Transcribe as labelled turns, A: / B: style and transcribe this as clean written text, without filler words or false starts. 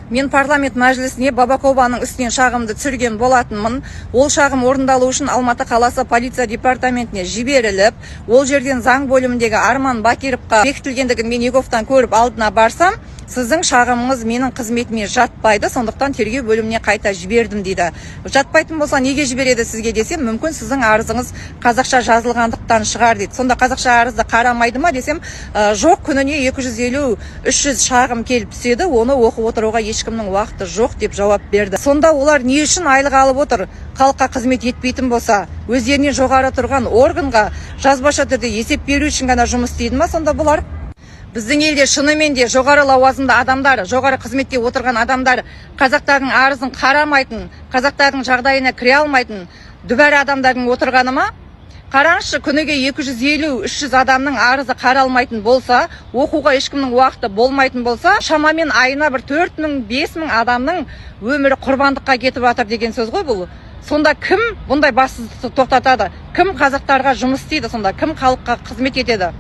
A: Мен парламент мәжілісіне Бабакованың үстінен шағымды түсірген болатынмын. Ол шағым орындалу үшін Алматы қаласы полиция департаментіне жіберіліп, ол жерден заң бөліміндегі Арман Бакировқа бекітілгендігін мен Еговтан көріп алдына барсам, сіздің шағымыңыз менің қызметіме жатпайды, сондықтан тергеу бөліміне қайта жібердім дейді. Жатпайтын болса неге жібереді сізге десем, мүмкін сіздің арызыңыз қазақша жазылғандықтан шығар дейді. Сонда қазақша арызды қарамайды ма десем, жоқ, күніне 250-300 шағым келіп түседі, оны оқып отыруға ешкімнің уақыты жоқ деп жауап берді. Сонда олар не үшін айлық алып отыр? Халыққа қызмет етпейтін болса, өздерінен жоғары тұрған органға жазбаша түрде есеп беру үшін ғана жұмыс істейді ма сонда бұлар? Біздің елде шынымен де жоғары лауазымды адамдар, жоғары қызметте отырған адамдар қазақтардың арызын қарамайтын, қазақтардың жағдайына кіре алмайтын дүбәр адамдардың отырғаны ма? Қараңызшы, күніге 250-300 адамның арызы қаралмайтын болса, оқуға ешкімнің уақыты болмайтын болса, шамамен айына бір 4000-5000 адамның өмірі құрбандыққа кетіп жатыр деген сөз ғой бұл. Сонда кім бұндай бассыздықты тоқтатады? Кім қазақтарға жұмыс істейді? Сонда кім халыққа қызмет етеді?